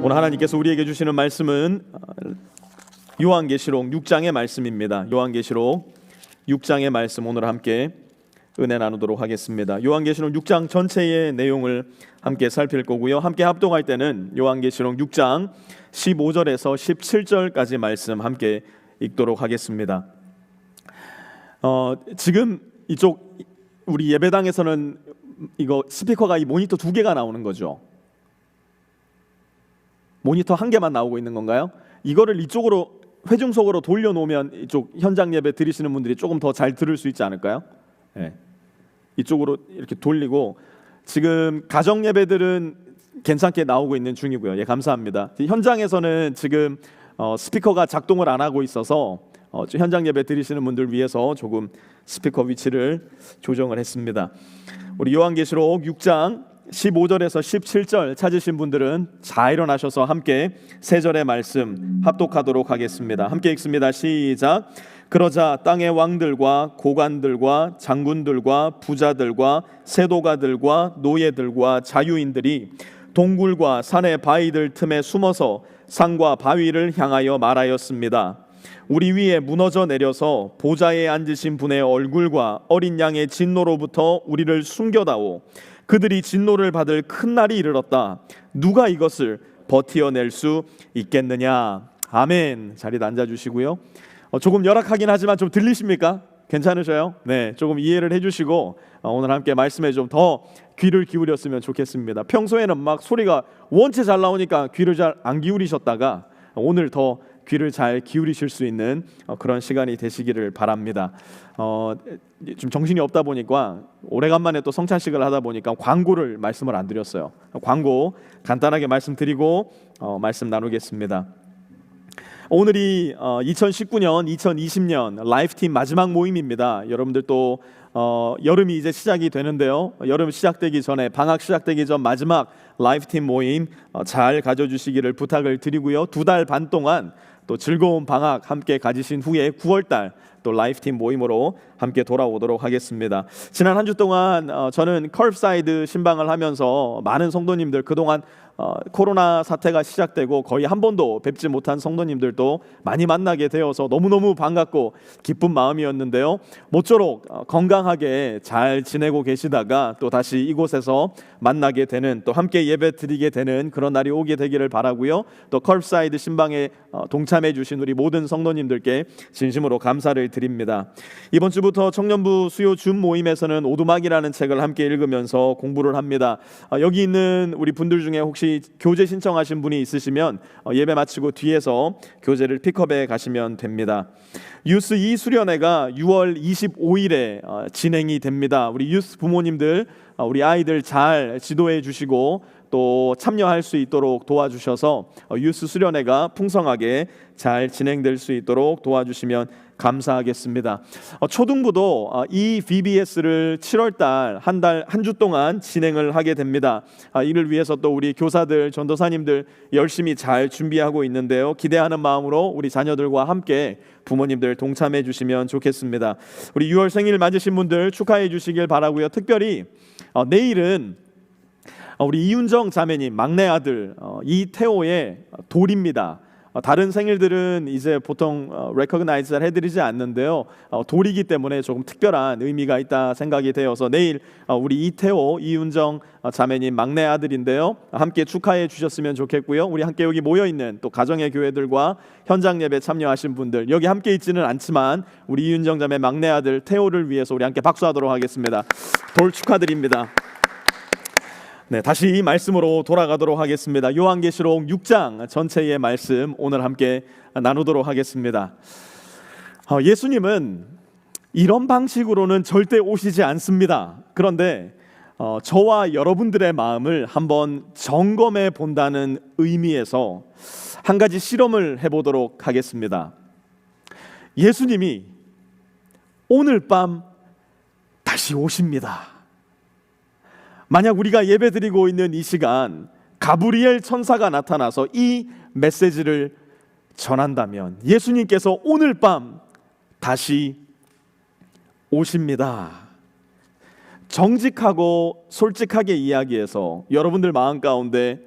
오늘 하나님께서 우리에게 주시는 말씀은 요한계시록 6장의 말씀입니다. 요한계시록 6장의 말씀 오늘 함께 은혜 나누도록 하겠습니다. 요한계시록 6장 전체의 내용을 함께 살필 거고요. 함께 합독할 때는 요한계시록 6장 15절에서 17절까지 말씀 함께 읽도록 하겠습니다. 지금 이쪽 우리 예배당에서는 이거 스피커가 이 모니터 2개가 나오는 거죠. 모니터 1개만 나오고 있는 건가요? 이거를 이쪽으로 회중석으로 돌려놓으면 이쪽 현장 예배 드리시는 분들이 조금 더 잘 들을 수 있지 않을까요? 네. 이쪽으로 이렇게 돌리고 지금 가정 예배들은 괜찮게 나오고 있는 중이고요. 예, 감사합니다. 현장에서는 지금 스피커가 작동을 안 하고 있어서 현장 예배 드리시는 분들 위해서 조금 스피커 위치를 조정을 했습니다. 우리 요한계시록 6장 15절에서 17절 찾으신 분들은 잘 일어나셔서 함께 세 절의 말씀 합독하도록 하겠습니다. 함께 읽습니다. 시작. 그러자 땅의 왕들과 고관들과 장군들과 부자들과 세도가들과 노예들과 자유인들이 동굴과 산의 바위들 틈에 숨어서 산과 바위를 향하여 말하였습니다. 우리 위에 무너져 내려서 보좌에 앉으신 분의 얼굴과 어린 양의 진노로부터 우리를 숨겨다오. 그들이 진노를 받을 큰 날이 이르렀다. 누가 이것을 버티어낼 수 있겠느냐. 아멘. 자리에 앉아주시고요. 조금 열악하긴 하지만 좀 들리십니까? 괜찮으셔요? 네, 조금 이해를 해주시고 오늘 함께 말씀에 좀 더 귀를 기울였으면 좋겠습니다. 평소에는 막 소리가 원체 잘 나오니까 귀를 잘 안 기울이셨다가 오늘 더 귀를 잘 기울이실 수 있는 그런 시간이 되시기를 바랍니다. 좀 정신이 없다 보니까 오래간만에 또 성찬식을 하다 보니까 광고를 말씀을 안 드렸어요. 광고 간단하게 말씀드리고 말씀 나누겠습니다. 오늘이 2019년, 2020년 라이프팀 마지막 모임입니다. 여러분들 또 여름이 이제 시작이 되는데요. 여름 시작되기 전에 방학 시작되기 전 마지막 라이프팀 모임 잘 가져주시기를 부탁을 드리고요. 2달 반 동안 또 즐거운 방학 함께 가지신 후에 9월달 또 라이프팀 모임으로 함께 돌아오도록 하겠습니다. 지난 한 주 동안 저는 컬프사이드 신방을 하면서 많은 성도님들 그동안 코로나 사태가 시작되고 거의 한 번도 뵙지 못한 성도님들도 많이 만나게 되어서 너무너무 반갑고 기쁜 마음이었는데요. 모쪼록 건강하게 잘 지내고 계시다가 또 다시 이곳에서 만나게 되는 또 함께 예배 드리게 되는 그런 날이 오게 되기를 바라고요. 또 컬프사이드 신방에 동참해 주신 우리 모든 성도님들께 진심으로 감사를 드립니다. 이번 주부터 청년부 수요 줌 모임에서는 오두막이라는 책을 함께 읽으면서 공부를 합니다. 여기 있는 우리 분들 중에 혹시 교재 신청하신 분이 있으시면 예배 마치고 뒤에서 교재를 픽업해 가시면 됩니다. 유스 2 수련회가 6월 25일에 진행이 됩니다. 우리 유스 부모님들 우리 아이들 잘 지도해 주시고 또 참여할 수 있도록 도와주셔서 유스 수련회가 풍성하게 잘 진행될 수 있도록 도와주시면 감사하겠습니다. 초등부도 이 VBS를 7월달 한 주 동안 진행을 하게 됩니다. 이를 위해서 또 우리 교사들, 전도사님들 열심히 잘 준비하고 있는데요. 기대하는 마음으로 우리 자녀들과 함께 부모님들 동참해 주시면 좋겠습니다. 우리 6월 생일 맞으신 분들 축하해 주시길 바라고요. 특별히 내일은 우리 이윤정 자매님 막내 아들 이태호의 돌입니다. 다른 생일들은 이제 보통 레코그나이즈를 해드리지 않는데요. 돌이기 때문에 조금 특별한 의미가 있다 생각이 되어서 내일 우리 이태호, 이윤정 자매님 막내 아들인데요. 함께 축하해 주셨으면 좋겠고요. 우리 함께 여기 모여있는 또 가정의 교회들과 현장 예배 참여하신 분들 여기 함께 있지는 않지만 우리 이윤정 자매 막내 아들 태호를 위해서 우리 함께 박수하도록 하겠습니다. 돌 축하드립니다. 네, 다시 이 말씀으로 돌아가도록 하겠습니다. 요한계시록 6장 전체의 말씀 오늘 함께 나누도록 하겠습니다. 예수님은 이런 방식으로는 절대 오시지 않습니다. 그런데 저와 여러분들의 마음을 한번 점검해 본다는 의미에서 한 가지 실험을 해보도록 하겠습니다. 예수님이 오늘 밤 다시 오십니다. 만약 우리가 예배드리고 있는 이 시간 가브리엘 천사가 나타나서 이 메시지를 전한다면 예수님께서 오늘 밤 다시 오십니다. 정직하고 솔직하게 이야기해서 여러분들 마음 가운데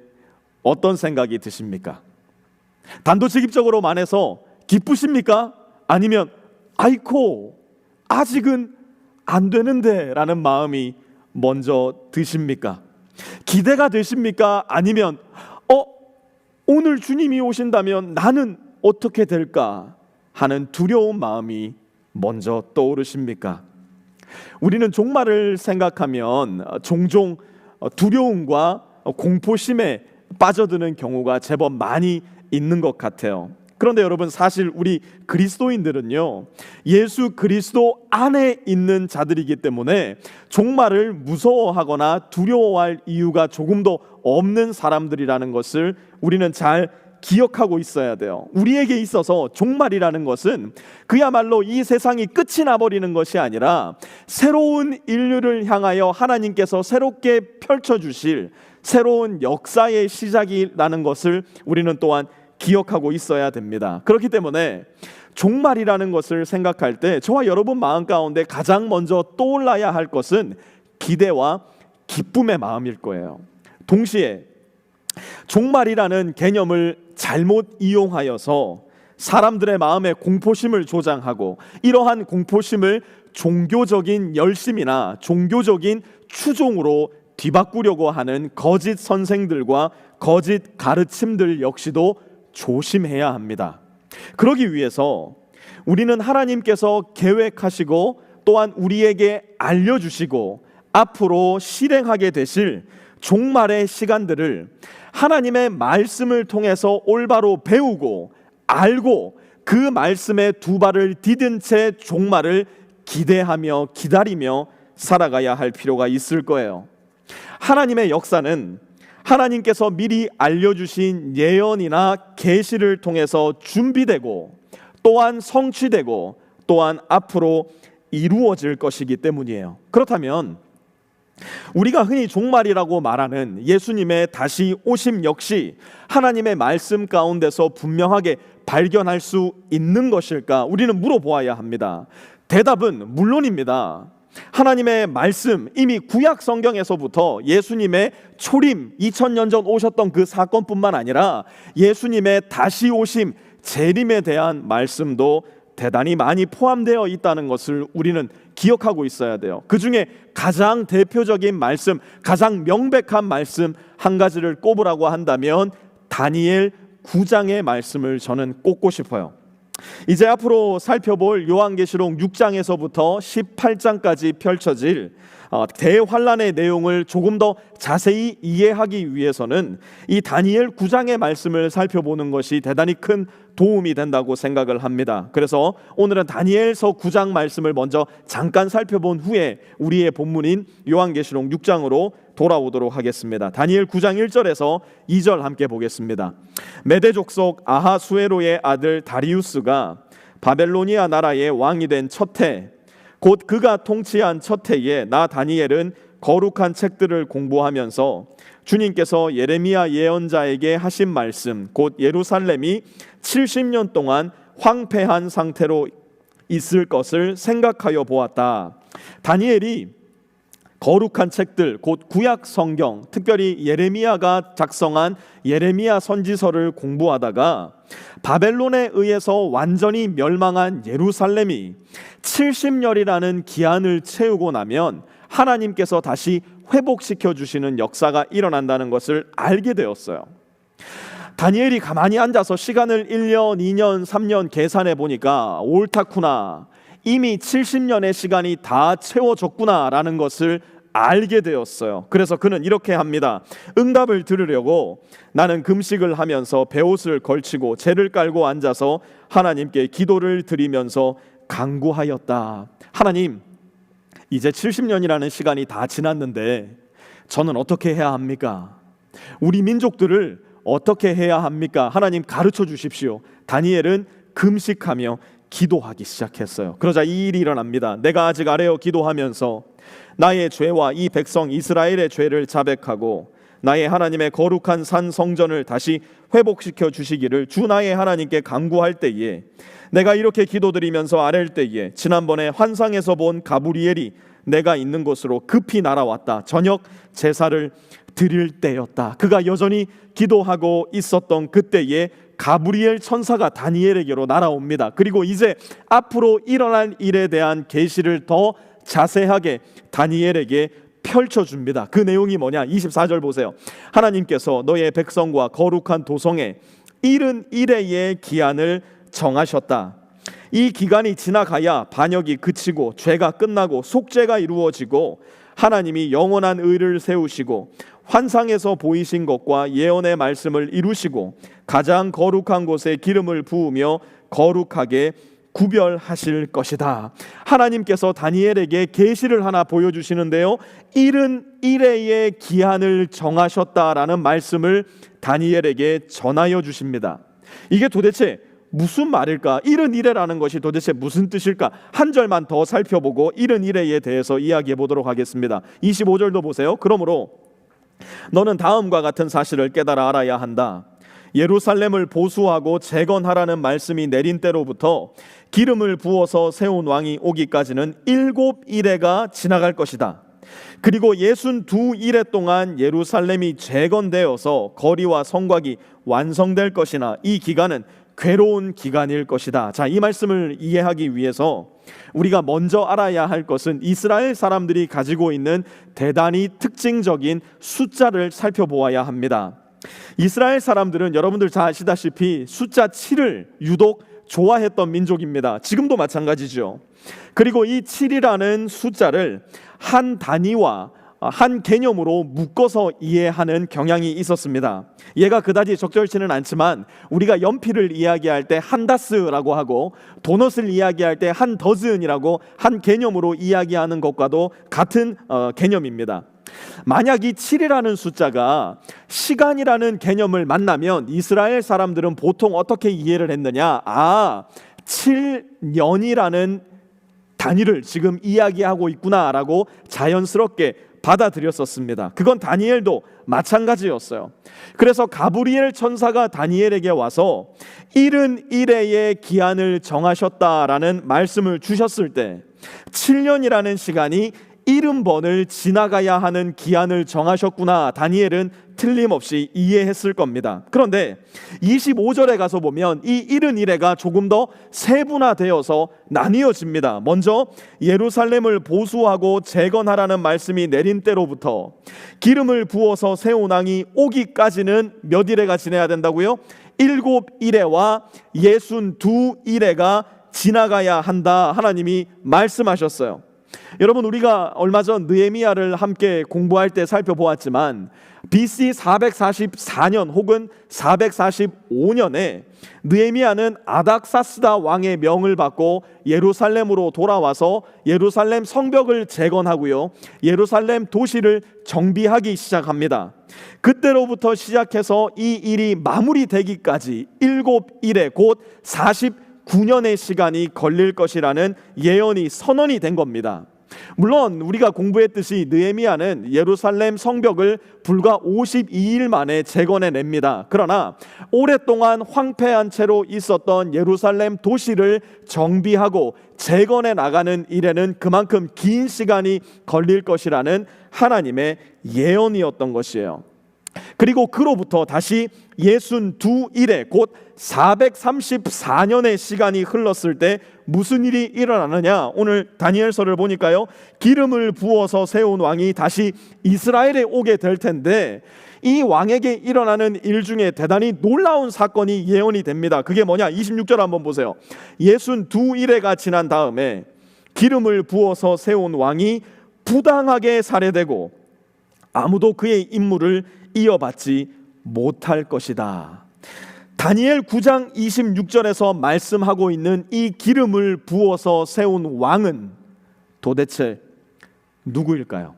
어떤 생각이 드십니까? 단도직입적으로 말해서 기쁘십니까? 아니면 아이코 아직은 안 되는데 라는 마음이 먼저 드십니까? 기대가 되십니까? 아니면 오늘 주님이 오신다면 나는 어떻게 될까 하는 두려운 마음이 먼저 떠오르십니까? 우리는 종말을 생각하면 종종 두려움과 공포심에 빠져드는 경우가 제법 많이 있는 것 같아요. 그런데 여러분, 사실 우리 그리스도인들은요, 예수 그리스도 안에 있는 자들이기 때문에 종말을 무서워하거나 두려워할 이유가 조금도 없는 사람들이라는 것을 우리는 잘 기억하고 있어야 돼요. 우리에게 있어서 종말이라는 것은 그야말로 이 세상이 끝이 나버리는 것이 아니라 새로운 인류를 향하여 하나님께서 새롭게 펼쳐주실 새로운 역사의 시작이라는 것을 우리는 또한 기억하고 있어야 됩니다. 그렇기 때문에 종말이라는 것을 생각할 때 저와 여러분 마음 가운데 가장 먼저 떠올라야 할 것은 기대와 기쁨의 마음일 거예요. 동시에 종말이라는 개념을 잘못 이용하여서 사람들의 마음에 공포심을 조장하고 이러한 공포심을 종교적인 열심이나 종교적인 추종으로 뒤바꾸려고 하는 거짓 선생들과 거짓 가르침들 역시도 조심해야 합니다. 그러기 위해서 우리는 하나님께서 계획하시고 또한 우리에게 알려주시고 앞으로 실행하게 되실 종말의 시간들을 하나님의 말씀을 통해서 올바로 배우고 알고 그 말씀에 두 발을 디딘 채 종말을 기대하며 기다리며 살아가야 할 필요가 있을 거예요. 하나님의 역사는 하나님께서 미리 알려주신 예언이나 계시를 통해서 준비되고 또한 성취되고 또한 앞으로 이루어질 것이기 때문이에요. 그렇다면 우리가 흔히 종말이라고 말하는 예수님의 다시 오심 역시 하나님의 말씀 가운데서 분명하게 발견할 수 있는 것일까? 우리는 물어보아야 합니다. 대답은 물론입니다. 하나님의 말씀, 이미 구약 성경에서부터 예수님의 초림 2000년 전 오셨던 그 사건뿐만 아니라 예수님의 다시 오심, 재림에 대한 말씀도 대단히 많이 포함되어 있다는 것을 우리는 기억하고 있어야 돼요. 그 중에 가장 대표적인 말씀, 가장 명백한 말씀 한 가지를 꼽으라고 한다면 다니엘 9장의 말씀을 저는 꼽고 싶어요. 이제 앞으로 살펴볼 요한계시록 6장에서부터 18장까지 펼쳐질 대환란의 내용을 조금 더 자세히 이해하기 위해서는 이 다니엘 9장의 말씀을 살펴보는 것이 대단히 큰 도움이 된다고 생각을 합니다. 그래서 오늘은 다니엘서 9장 말씀을 먼저 잠깐 살펴본 후에 우리의 본문인 요한계시록 6장으로 돌아오도록 하겠습니다. 다니엘 9장 1절에서 2절 함께 보겠습니다. 메대 족속 아하수에로의 아들 다리우스가 바벨로니아 나라의 왕이 된 첫 해, 곧 그가 통치한 첫 해에 나 다니엘은 거룩한 책들을 공부하면서 주님께서 예레미야 예언자에게 하신 말씀, 곧 예루살렘이 70년 동안 황폐한 상태로 있을 것을 생각하여 보았다. 다니엘이 거룩한 책들, 곧 구약 성경, 특별히 예레미야가 작성한 예레미야 선지서를 공부하다가 바벨론에 의해서 완전히 멸망한 예루살렘이 70년이라는 기한을 채우고 나면 하나님께서 다시 회복시켜 주시는 역사가 일어난다는 것을 알게 되었어요. 다니엘이 가만히 앉아서 시간을 1년, 2년, 3년 계산해 보니까 옳다구나, 이미 70년의 시간이 다 채워졌구나라는 것을 알게 되었어요. 그래서 그는 이렇게 합니다. 응답을 들으려고 나는 금식을 하면서 베옷을 걸치고 재를 깔고 앉아서 하나님께 기도를 드리면서 간구하였다. 하나님, 이제 70년이라는 시간이 다 지났는데 저는 어떻게 해야 합니까? 우리 민족들을 어떻게 해야 합니까? 하나님 가르쳐 주십시오. 다니엘은 금식하며 기도하기 시작했어요. 그러자 이 일이 일어납니다. 내가 아직 아뢰어 기도하면서 나의 죄와 이 백성 이스라엘의 죄를 자백하고 나의 하나님의 거룩한 산 성전을 다시 회복시켜 주시기를 주 나의 하나님께 간구할 때에 내가 이렇게 기도드리면서 아랠 때에 지난번에 환상에서 본 가브리엘이 내가 있는 곳으로 급히 날아왔다. 저녁 제사를 드릴 때였다. 그가 여전히 기도하고 있었던 그때에 가브리엘 천사가 다니엘에게로 날아옵니다. 그리고 이제 앞으로 일어날 일에 대한 계시를 더 자세하게 다니엘에게 펼쳐줍니다. 그 내용이 뭐냐? 24절 보세요. 하나님께서 너의 백성과 거룩한 도성에 71회의 기한을 정하셨다. 이 기간이 지나가야 반역이 그치고 죄가 끝나고 속죄가 이루어지고 하나님이 영원한 의를 세우시고 환상에서 보이신 것과 예언의 말씀을 이루시고 가장 거룩한 곳에 기름을 부으며 거룩하게 구별하실 것이다. 하나님께서 다니엘에게 계시를 하나 보여주시는데요, 71회의 기한을 정하셨다라는 말씀을 다니엘에게 전하여 주십니다. 이게 도대체 무슨 말일까? 71회라는 것이 도대체 무슨 뜻일까? 한 절만 더 살펴보고 71회에 대해서 이야기해 보도록 하겠습니다. 25절도 보세요. 그러므로 너는 다음과 같은 사실을 깨달아 알아야 한다. 예루살렘을 보수하고 재건하라는 말씀이 내린 때로부터 기름을 부어서 세운 왕이 오기까지는 7일회가 지나갈 것이다. 그리고 62일회 동안 예루살렘이 재건되어서 거리와 성곽이 완성될 것이나 이 기간은 괴로운 기간일 것이다. 자, 이 말씀을 이해하기 위해서 우리가 먼저 알아야 할 것은 이스라엘 사람들이 가지고 있는 대단히 특징적인 숫자를 살펴보아야 합니다. 이스라엘 사람들은 여러분들 잘 아시다시피 숫자 7을 유독 좋아했던 민족입니다. 지금도 마찬가지죠. 그리고 이 7이라는 숫자를 한 단위와 한 개념으로 묶어서 이해하는 경향이 있었습니다. 얘가 그다지 적절치는 않지만 우리가 연필을 이야기할 때 한 다스라고 하고 도넛을 이야기할 때 한 더즌이라고 한 개념으로 이야기하는 것과도 같은 개념입니다. 만약 이 7이라는 숫자가 시간이라는 개념을 만나면 이스라엘 사람들은 보통 어떻게 이해를 했느냐? 7년이라는 단위를 지금 이야기하고 있구나라고 자연스럽게 받아들였었습니다. 그건 다니엘도 마찬가지였어요. 그래서 가브리엘 천사가 다니엘에게 와서 71회의 기한을 정하셨다라는 말씀을 주셨을 때 7년이라는 시간이 70번을 지나가야 하는 기한을 정하셨구나, 다니엘은 틀림없이 이해했을 겁니다. 그런데 25절에 가서 보면 이 71회가 조금 더 세분화되어서 나뉘어집니다. 먼저 예루살렘을 보수하고 재건하라는 말씀이 내린 때로부터 기름을 부어서 세운 왕이 오기까지는 몇 일회가 지나야 된다고요? 7일회와 62일회가 지나가야 한다, 하나님이 말씀하셨어요. 여러분, 우리가 얼마 전 느헤미야를 함께 공부할 때 살펴보았지만 BC 444년 혹은 445년에 느헤미야는 아닥사스다 왕의 명을 받고 예루살렘으로 돌아와서 예루살렘 성벽을 재건하고요, 예루살렘 도시를 정비하기 시작합니다. 그때로부터 시작해서 이 일이 마무리되기까지 7일에 곧 49년의 시간이 걸릴 것이라는 예언이 선언이 된 겁니다. 물론 우리가 공부했듯이 느헤미야는 예루살렘 성벽을 불과 52일 만에 재건해냅니다. 그러나 오랫동안 황폐한 채로 있었던 예루살렘 도시를 정비하고 재건해 나가는 일에는 그만큼 긴 시간이 걸릴 것이라는 하나님의 예언이었던 것이에요. 그리고 그로부터 다시 62일에 곧 434년의 시간이 흘렀을 때 무슨 일이 일어나느냐? 오늘 다니엘서를 보니까요, 기름을 부어서 세운 왕이 다시 이스라엘에 오게 될 텐데 이 왕에게 일어나는 일 중에 대단히 놀라운 사건이 예언이 됩니다. 그게 뭐냐? 26절 한번 보세요. 62일회가 지난 다음에 기름을 부어서 세운 왕이 부당하게 살해되고 아무도 그의 임무를 이어받지 못할 것이다. 다니엘 9장 26절에서 말씀하고 있는 이 기름을 부어서 세운 왕은 도대체 누구일까요?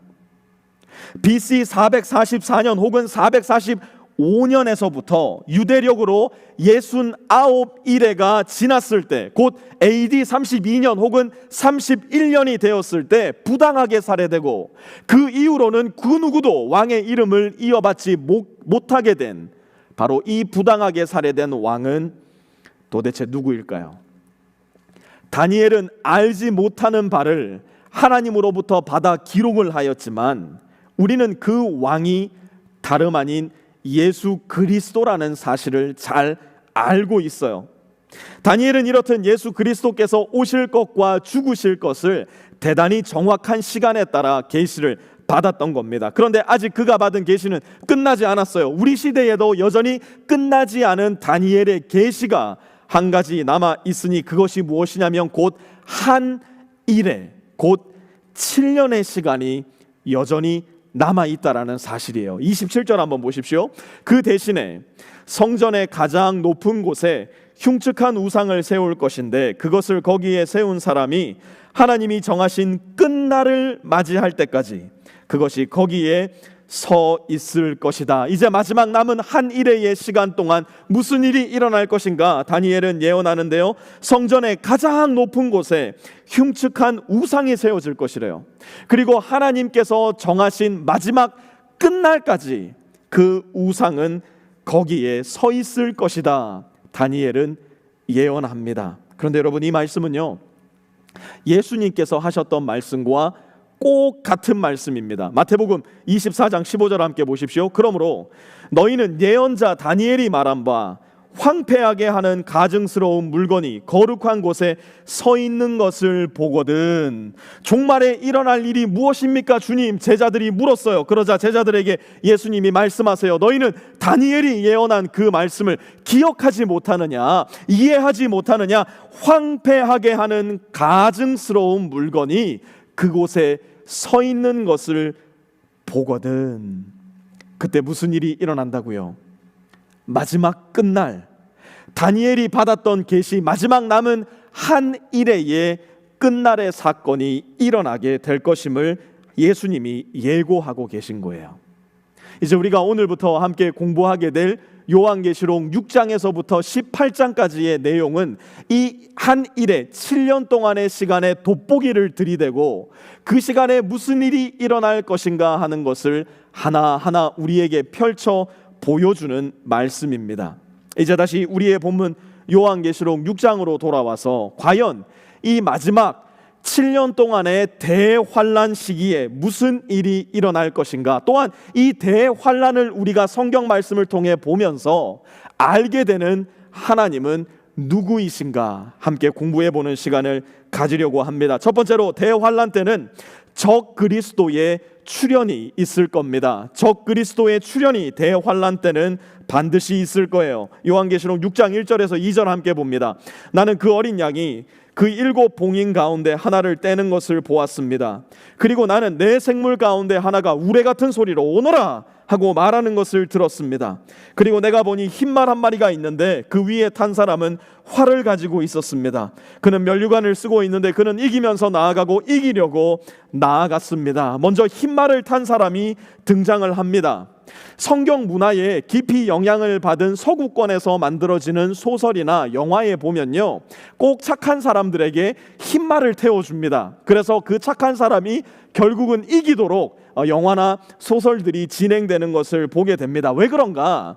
BC 444년 혹은 445년에서부터 유대력으로 69일회가 지났을 때, 곧 AD 32년 혹은 31년이 되었을 때 부당하게 살해되고 그 이후로는 그 누구도 왕의 이름을 이어받지 못하게 된 바로 이 부당하게 살해된 왕은 도대체 누구일까요? 다니엘은 알지 못하는 바를 하나님으로부터 받아 기록을 하였지만 우리는 그 왕이 다름 아닌 예수 그리스도라는 사실을 잘 알고 있어요. 다니엘은 이렇듯 예수 그리스도께서 오실 것과 죽으실 것을 대단히 정확한 시간에 따라 계시를 받았던 겁니다. 그런데 아직 그가 받은 계시는 끝나지 않았어요. 우리 시대에도 여전히 끝나지 않은 다니엘의 계시가 한 가지 남아 있으니 그것이 무엇이냐면 곧 한 일에 곧 7년의 시간이 여전히 남아 있다라는 사실이에요. 27절 한번 보십시오. 그 대신에 성전의 가장 높은 곳에 흉측한 우상을 세울 것인데 그것을 거기에 세운 사람이 하나님이 정하신 끝날을 맞이할 때까지 그것이 거기에 서 있을 것이다. 이제 마지막 남은 한 일의 시간 동안 무슨 일이 일어날 것인가 다니엘은 예언하는데요. 성전의 가장 높은 곳에 흉측한 우상이 세워질 것이래요. 그리고 하나님께서 정하신 마지막 끝날까지 그 우상은 거기에 서 있을 것이다. 다니엘은 예언합니다. 그런데 여러분, 이 말씀은요, 예수님께서 하셨던 말씀과 꼭 같은 말씀입니다. 마태복음 24장 15절 함께 보십시오. 그러므로 너희는 예언자 다니엘이 말한 바 황폐하게 하는 가증스러운 물건이 거룩한 곳에 서 있는 것을 보거든 종말에 일어날 일이 무엇입니까 주님? 제자들이 물었어요. 그러자 제자들에게 예수님이 말씀하세요. 너희는 다니엘이 예언한 그 말씀을 기억하지 못하느냐, 이해하지 못하느냐? 황폐하게 하는 가증스러운 물건이 그곳에 서 있는 것을 보거든. 그때 무슨 일이 일어난다고요? 마지막 끝날 다니엘이 받았던 계시, 마지막 남은 한 일의 끝날의 사건이 일어나게 될 것임을 예수님이 예고하고 계신 거예요. 이제 우리가 오늘부터 함께 공부하게 될 요한계시록 6장에서부터 18장까지의 내용은 이 한 일에 7년 동안의 시간에 돋보기를 들이대고 그 시간에 무슨 일이 일어날 것인가 하는 것을 하나하나 우리에게 펼쳐 보여주는 말씀입니다. 이제 다시 우리의 본문 요한계시록 6장으로 돌아와서 과연 이 마지막 7년 동안의 대환란 시기에 무슨 일이 일어날 것인가, 또한 이 대환란을 우리가 성경 말씀을 통해 보면서 알게 되는 하나님은 누구이신가 함께 공부해보는 시간을 가지려고 합니다. 첫 번째로, 대환란 때는 적 그리스도의 출현이 있을 겁니다. 적 그리스도의 출현이 대환란 때는 반드시 있을 거예요. 요한계시록 6장 1절에서 2절 함께 봅니다. 나는 그 어린 양이 그 7 봉인 가운데 하나를 떼는 것을 보았습니다. 그리고 나는 내 생물 가운데 하나가 우레 같은 소리로 오너라 하고 말하는 것을 들었습니다. 그리고 내가 보니 흰말 한 마리가 있는데 그 위에 탄 사람은 활을 가지고 있었습니다. 그는 면류관을 쓰고 있는데 그는 이기면서 나아가고 이기려고 나아갔습니다. 먼저 흰말을 탄 사람이 등장을 합니다. 성경 문화에 깊이 영향을 받은 서구권에서 만들어지는 소설이나 영화에 보면요, 꼭 착한 사람들에게 흰말을 태워줍니다. 그래서 그 착한 사람이 결국은 이기도록 영화나 소설들이 진행되는 것을 보게 됩니다. 왜 그런가?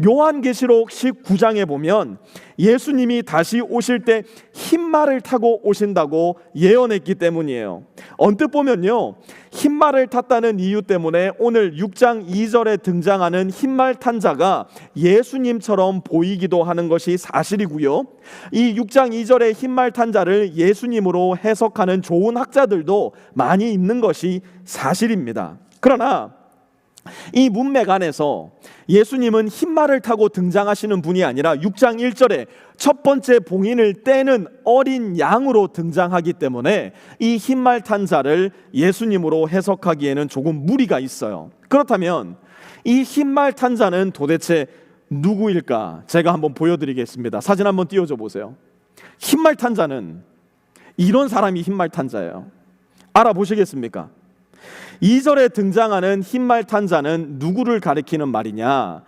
요한계시록 19장에 보면 예수님이 다시 오실 때 흰말을 타고 오신다고 예언했기 때문이에요. 언뜻 보면요, 흰말을 탔다는 이유 때문에 오늘 6장 2절에 등장하는 흰말 탄 자가 예수님처럼 보이기도 하는 것이 사실이고요, 이 6장 2절의 흰말 탄 자를 예수님으로 해석하는 좋은 학자들도 많이 있는 것이 사실입니다. 그러나 이 문맥 안에서 예수님은 흰말을 타고 등장하시는 분이 아니라 6장 1절에 첫 번째 봉인을 떼는 어린 양으로 등장하기 때문에 이 흰말 탄 자를 예수님으로 해석하기에는 조금 무리가 있어요. 그렇다면 이 흰말 탄 자는 도대체 누구일까? 제가 한번 보여드리겠습니다. 사진 한번 띄워줘 보세요. 흰말 탄 자는 이런 사람이 흰말 탄 자예요. 알아보시겠습니까? 2절에 등장하는 흰말 탄 자는 누구를 가리키는 말이냐?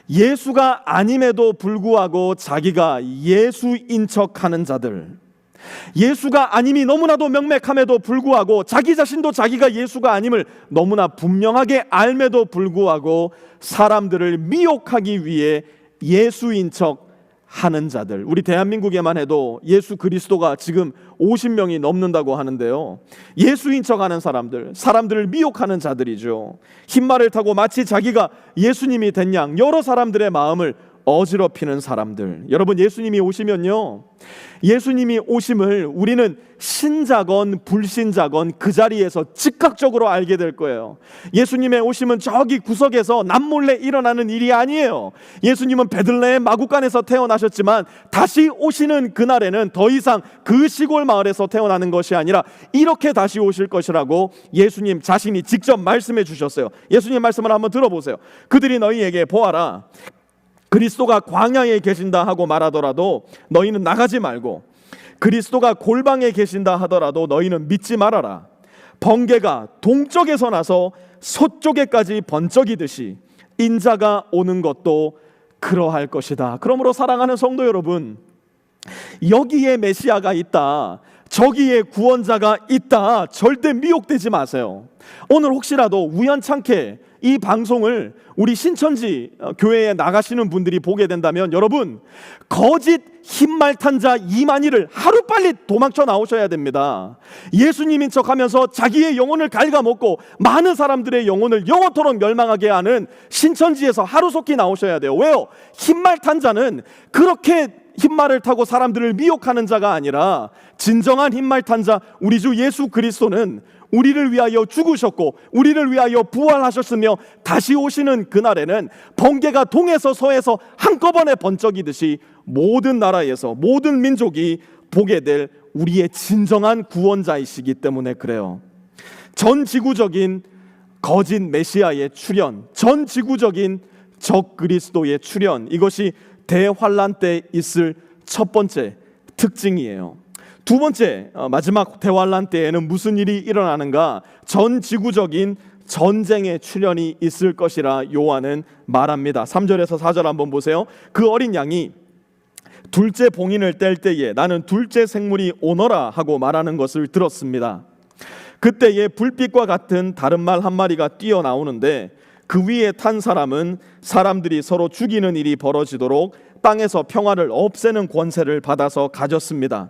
예수가 아님에도 불구하고 자기가 예수인 척하는 자들, 예수가 아님이 너무나도 명백함에도 불구하고 자기 자신도 자기가 예수가 아님을 너무나 분명하게 알매도 불구하고 사람들을 미혹하기 위해 예수인 척 하는 자들, 우리 대한민국에만 해도 예수 그리스도가 지금 50명이 넘는다고 하는데요. 예수인 척하는 사람들, 사람들을 미혹하는 자들이죠. 흰말을 타고 마치 자기가 예수님이 된 양 여러 사람들의 마음을 어지럽히는 사람들. 여러분, 예수님이 오시면요, 예수님이 오심을 우리는 신자건 불신자건 그 자리에서 즉각적으로 알게 될 거예요. 예수님의 오심은 저기 구석에서 남몰래 일어나는 일이 아니에요. 예수님은 베들레헴 마구간에서 태어나셨지만 다시 오시는 그날에는 더 이상 그 시골 마을에서 태어나는 것이 아니라 이렇게 다시 오실 것이라고 예수님 자신이 직접 말씀해 주셨어요. 예수님 말씀을 한번 들어보세요. 그들이 너희에게 보아라, 그리스도가 광야에 계신다 하고 말하더라도 너희는 나가지 말고, 그리스도가 골방에 계신다 하더라도 너희는 믿지 말아라. 번개가 동쪽에서 나서 서쪽에까지 번쩍이듯이 인자가 오는 것도 그러할 것이다. 그러므로 사랑하는 성도 여러분, 여기에 메시아가 있다, 저기에 구원자가 있다, 절대 미혹되지 마세요. 오늘 혹시라도 우연찮게 이 방송을 우리 신천지 교회에 나가시는 분들이 보게 된다면, 여러분, 거짓 흰말 탄 자 이만희를 하루빨리 도망쳐 나오셔야 됩니다. 예수님인 척하면서 자기의 영혼을 갉아먹고 많은 사람들의 영혼을 영원토록 멸망하게 하는 신천지에서 하루속히 나오셔야 돼요. 왜요? 흰말 탄 자는 그렇게 흰말을 타고 사람들을 미혹하는 자가 아니라, 진정한 흰말 탄 자 우리 주 예수 그리스도는 우리를 위하여 죽으셨고 우리를 위하여 부활하셨으며 다시 오시는 그날에는 번개가 동에서 서에서 한꺼번에 번쩍이듯이 모든 나라에서 모든 민족이 보게 될 우리의 진정한 구원자이시기 때문에 그래요. 전 지구적인 거짓 메시아의 출현, 전 지구적인 적 그리스도의 출현, 이것이 대환란 때 있을 첫 번째 특징이에요. 두 번째, 마지막 대환란 때에는 무슨 일이 일어나는가? 전 지구적인 전쟁의 출현이 있을 것이라 요한은 말합니다. 3절에서 4절 한번 보세요. 그 어린 양이 둘째 봉인을 뗄 때에 나는 둘째 생물이 오너라 하고 말하는 것을 들었습니다. 그때에 불빛과 같은 다른 말 한 마리가 뛰어나오는데 그 위에 탄 사람은 사람들이 서로 죽이는 일이 벌어지도록 땅에서 평화를 없애는 권세를 받아서 가졌습니다.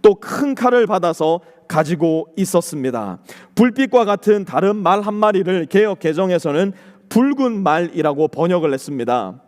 또 큰 칼을 받아서 가지고 있었습니다. 불빛과 같은 다른 말 한 마리를 개역 개정에서는 붉은 말이라고 번역을 했습니다.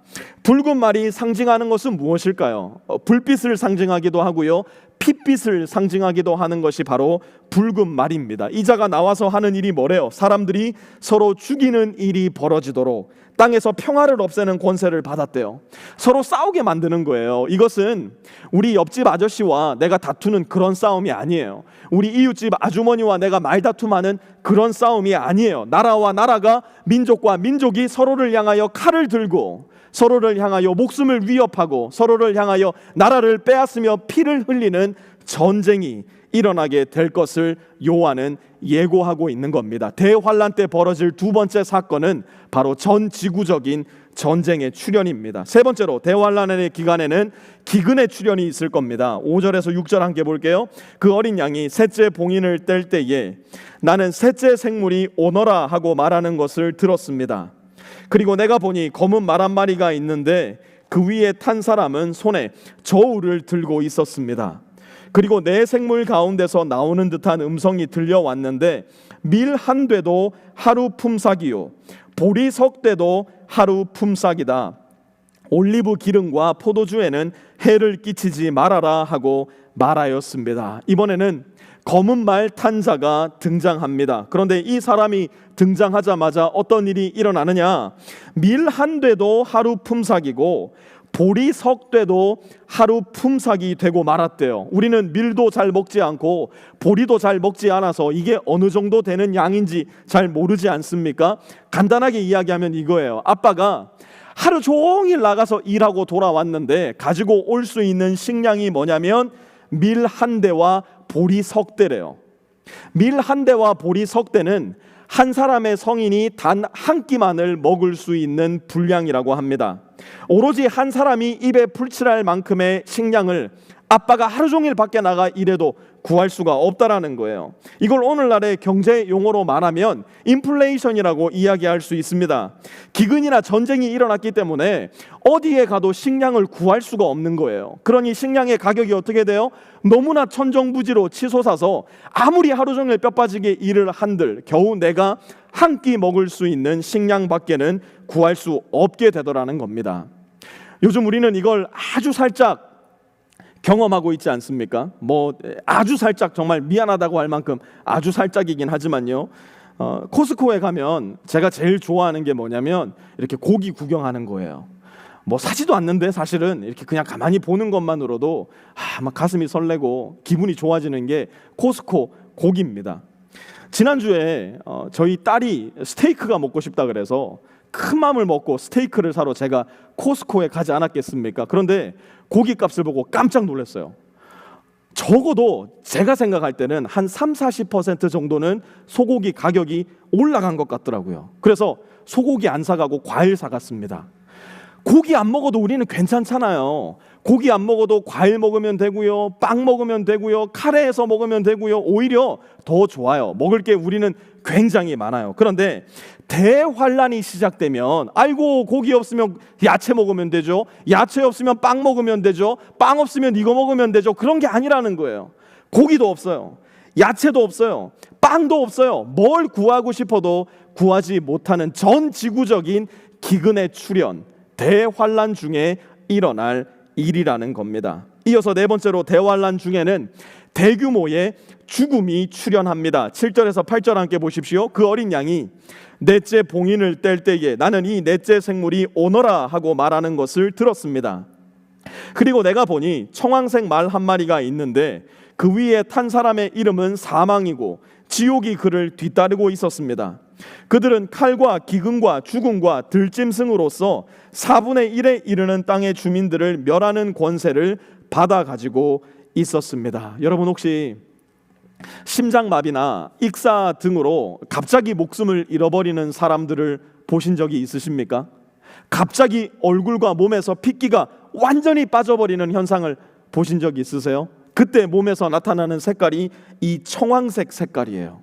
붉은 말이 상징하는 것은 무엇일까요? 불빛을 상징하기도 하고요, 핏빛을 상징하기도 하는 것이 바로 붉은 말입니다. 이 자가 나와서 하는 일이 뭐래요? 사람들이 서로 죽이는 일이 벌어지도록 땅에서 평화를 없애는 권세를 받았대요. 서로 싸우게 만드는 거예요. 이것은 우리 옆집 아저씨와 내가 다투는 그런 싸움이 아니에요. 우리 이웃집 아주머니와 내가 말다툼하는 그런 싸움이 아니에요. 나라와 나라가, 민족과 민족이 서로를 향하여 칼을 들고 서로를 향하여 목숨을 위협하고 서로를 향하여 나라를 빼앗으며 피를 흘리는 전쟁이 일어나게 될 것을 요한은 예고하고 있는 겁니다. 대환란 때 벌어질 두 번째 사건은 바로 전 지구적인 전쟁의 출현입니다. 세 번째로 대환란의 기간에는 기근의 출현이 있을 겁니다. 5절에서 6절 함께 볼게요. 그 어린 양이 셋째 봉인을 뗄 때에 나는 셋째 생물이 오너라 하고 말하는 것을 들었습니다. 그리고 내가 보니 검은 말 한 마리가 있는데 그 위에 탄 사람은 손에 저울을 들고 있었습니다. 그리고 내 생물 가운데서 나오는 듯한 음성이 들려왔는데 밀 한 되도 하루 품삯이요 보리 석 되도 하루 품삯이다. 올리브 기름과 포도주에는 해를 끼치지 말아라 하고 말하였습니다. 이번에는 검은 말 탄 자가 등장합니다. 그런데 이 사람이 등장하자마자 어떤 일이 일어나느냐? 밀 한 되도 하루 품삯이고 보리 석 되도 하루 품삯이 되고 말았대요. 우리는 밀도 잘 먹지 않고 보리도 잘 먹지 않아서 이게 어느 정도 되는 양인지 잘 모르지 않습니까? 간단하게 이야기하면 이거예요. 아빠가 하루 종일 나가서 일하고 돌아왔는데 가지고 올 수 있는 식량이 뭐냐면 밀 한 대와 보리 석 대래요. 밀 한 대와 보리 석 대는 한 사람의 성인이 단 한 끼만을 먹을 수 있는 분량이라고 합니다. 오로지 한 사람이 입에 풀칠할 만큼의 식량을 아빠가 하루 종일 밖에 나가 일해도 구할 수가 없다라는 거예요. 이걸 오늘날의 경제 용어로 말하면 인플레이션이라고 이야기할 수 있습니다. 기근이나 전쟁이 일어났기 때문에 어디에 가도 식량을 구할 수가 없는 거예요. 그러니 식량의 가격이 어떻게 돼요? 너무나 천정부지로 치솟아서 아무리 하루 종일 뼈 빠지게 일을 한들 겨우 내가 한 끼 먹을 수 있는 식량밖에는 구할 수 없게 되더라는 겁니다. 요즘 우리는 이걸 아주 살짝 경험하고 있지 않습니까? 아주 살짝, 정말 미안하다고 할 만큼 아주 살짝이긴 하지만요. 코스코에 가면 제가 제일 좋아하는 게 뭐냐면 이렇게 고기 구경하는 거예요. 사지도 않는데 사실은 이렇게 그냥 가만히 보는 것만으로도 막 가슴이 설레고 기분이 좋아지는 게 코스코 고기입니다. 지난주에 저희 딸이 스테이크가 먹고 싶다 그래서 큰 마음을 먹고 스테이크를 사러 제가 코스코에 가지 않았겠습니까? 그런데 고기 값을 보고 깜짝 놀랐어요. 적어도 제가 생각할 때는 한 30-40% 정도는 소고기 가격이 올라간 것 같더라고요. 그래서 소고기 안 사가고 과일 사갔습니다. 고기 안 먹어도 우리는 괜찮잖아요. 고기 안 먹어도 과일 먹으면 되고요, 빵 먹으면 되고요, 카레해서 먹으면 되고요. 오히려 더 좋아요. 먹을 게 우리는 굉장히 많아요. 그런데 대환란이 시작되면 아이고 고기 없으면 야채 먹으면 되죠, 야채 없으면 빵 먹으면 되죠, 빵 없으면 이거 먹으면 되죠. 그런 게 아니라는 거예요. 고기도 없어요, 야채도 없어요, 빵도 없어요. 뭘 구하고 싶어도 구하지 못하는 전 지구적인 기근의 출현, 대환란 중에 일어날 일이라는 겁니다. 이어서 네 번째로 대환란 중에는 대규모의 죽음이 출현합니다. 7절에서 8절 함께 보십시오. 그 어린 양이 넷째 봉인을 뗄 때에 나는 이 넷째 생물이 오너라 하고 말하는 것을 들었습니다. 그리고 내가 보니 청황색 말 한 마리가 있는데 그 위에 탄 사람의 이름은 사망이고 지옥이 그를 뒤따르고 있었습니다. 그들은 칼과 기근과 죽음과 들짐승으로서 4분의 1에 이르는 땅의 주민들을 멸하는 권세를 받아 가지고 있었습니다. 여러분 혹시 심장마비나 익사 등으로 갑자기 목숨을 잃어버리는 사람들을 보신 적이 있으십니까? 갑자기 얼굴과 몸에서 핏기가 완전히 빠져버리는 현상을 보신 적이 있으세요? 그때 몸에서 나타나는 색깔이 이 청황색 색깔이에요.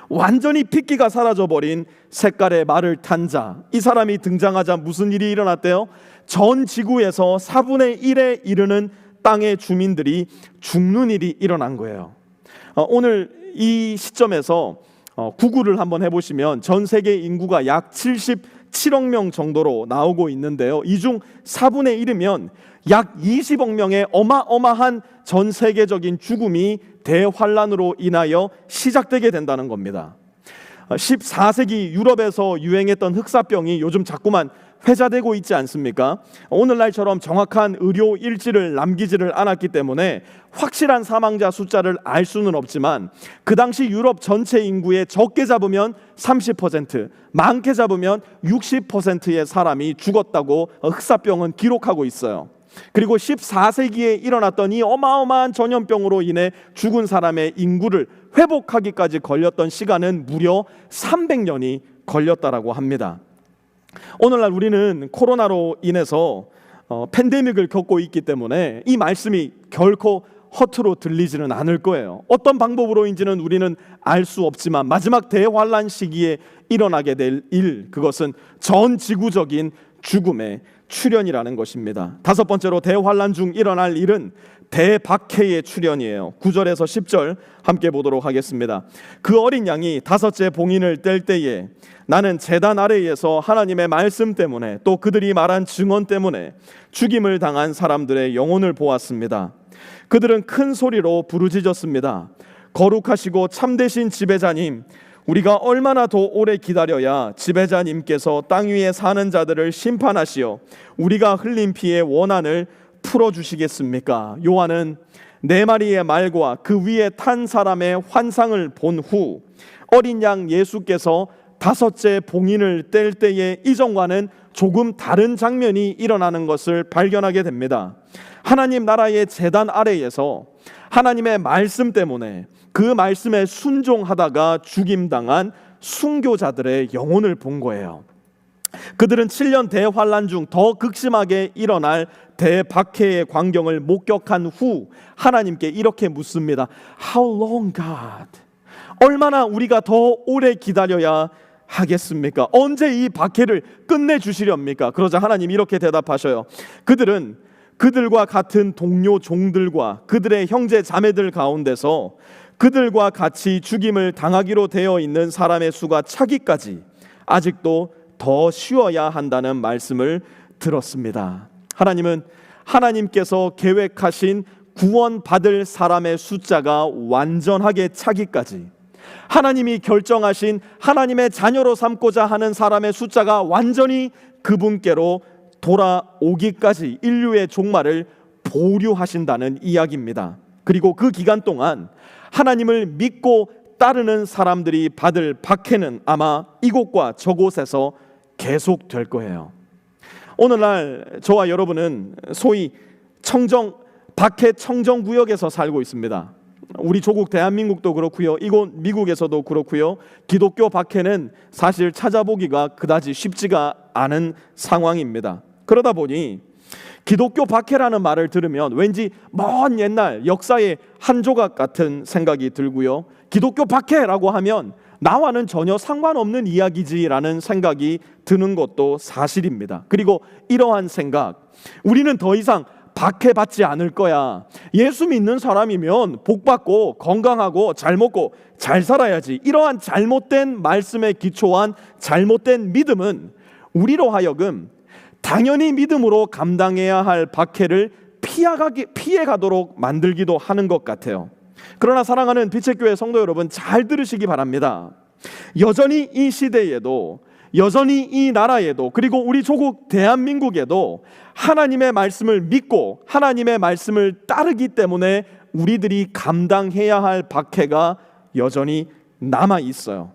완전히 핏기가 사라져버린 색깔의 말을 탄 자, 이 사람이 등장하자 무슨 일이 일어났대요? 전 지구에서 4분의 1에 이르는 땅의 주민들이 죽는 일이 일어난 거예요. 오늘 이 시점에서 구글을 한번 해보시면 전 세계 인구가 약 77억 명 정도로 나오고 있는데요. 이 중 4분의 1이면 약 20억 명의 어마어마한 전 세계적인 죽음이 대환란으로 인하여 시작되게 된다는 겁니다. 14세기 유럽에서 유행했던 흑사병이 요즘 자꾸만 회자되고 있지 않습니까? 오늘날처럼 정확한 의료 일지를 남기지를 않았기 때문에 확실한 사망자 숫자를 알 수는 없지만 그 당시 유럽 전체 인구의 적게 잡으면 30%, 많게 잡으면 60%의 사람이 죽었다고 흑사병은 기록하고 있어요. 그리고 14세기에 일어났던 이 어마어마한 전염병으로 인해 죽은 사람의 인구를 회복하기까지 걸렸던 시간은 무려 300년이 걸렸다라고 합니다. 오늘날 우리는 코로나로 인해서 팬데믹을 겪고 있기 때문에 이 말씀이 결코 허투루 들리지는 않을 거예요. 어떤 방법으로인지는 우리는 알 수 없지만 마지막 대환란 시기에 일어나게 될 일, 그것은 전 지구적인 죽음의 출현이라는 것입니다. 다섯 번째로 대환란 중 일어날 일은 대박해의 출현이에요. 9절에서 10절 함께 보도록 하겠습니다. 그 어린 양이 다섯째 봉인을 뗄 때에 나는 제단 아래에서 하나님의 말씀 때문에 또 그들이 말한 증언 때문에 죽임을 당한 사람들의 영혼을 보았습니다. 그들은 큰 소리로 부르짖었습니다. 거룩하시고 참되신 지배자님, 우리가 얼마나 더 오래 기다려야 지배자님께서 땅 위에 사는 자들을 심판하시어 우리가 흘린 피의 원한을 풀어주시겠습니까? 요한은 네 마리의 말과 그 위에 탄 사람의 환상을 본 후 어린 양 예수께서 다섯째 봉인을 뗄 때의 이전과는 조금 다른 장면이 일어나는 것을 발견하게 됩니다. 하나님 나라의 제단 아래에서 하나님의 말씀 때문에 그 말씀에 순종하다가 죽임당한 순교자들의 영혼을 본 거예요. 그들은 7년 대환란 중 더 극심하게 일어날 대박해의 광경을 목격한 후 하나님께 이렇게 묻습니다. How long, God? 얼마나 우리가 더 오래 기다려야 하겠습니까? 언제 이 박해를 끝내주시렵니까? 그러자 하나님 이렇게 대답하셔요. 그들은 그들과 같은 동료 종들과 그들의 형제 자매들 가운데서 그들과 같이 죽임을 당하기로 되어 있는 사람의 수가 차기까지 아직도 더 쉬어야 한다는 말씀을 들었습니다. 하나님은 하나님께서 계획하신 구원받을 사람의 숫자가 완전하게 차기까지, 하나님이 결정하신 하나님의 자녀로 삼고자 하는 사람의 숫자가 완전히 그분께로 돌아오기까지 인류의 종말을 보류하신다는 이야기입니다. 그리고 그 기간 동안 하나님을 믿고 따르는 사람들이 받을 박해는 아마 이곳과 저곳에서 계속될 거예요. 오늘날 저와 여러분은 소위 박해 청정구역에서 살고 있습니다. 우리 조국 대한민국도 그렇고요, 이곳 미국에서도 그렇고요. 기독교 박해는 사실 찾아보기가 그다지 쉽지가 않은 상황입니다. 그러다 보니 기독교 박해라는 말을 들으면 왠지 먼 옛날 역사의 한 조각 같은 생각이 들고요, 기독교 박해라고 하면 나와는 전혀 상관없는 이야기지라는 생각이 드는 것도 사실입니다. 그리고 이러한 생각, 우리는 더 이상 박해받지 않을 거야, 예수 믿는 사람이면 복받고 건강하고 잘 먹고 잘 살아야지, 이러한 잘못된 말씀에 기초한 잘못된 믿음은 우리로 하여금 당연히 믿음으로 감당해야 할 박해를 피해가도록 만들기도 하는 것 같아요. 그러나 사랑하는 빛의 교회 성도 여러분, 잘 들으시기 바랍니다. 여전히 이 시대에도, 여전히 이 나라에도, 그리고 우리 조국 대한민국에도 하나님의 말씀을 믿고 하나님의 말씀을 따르기 때문에 우리들이 감당해야 할 박해가 여전히 남아 있어요.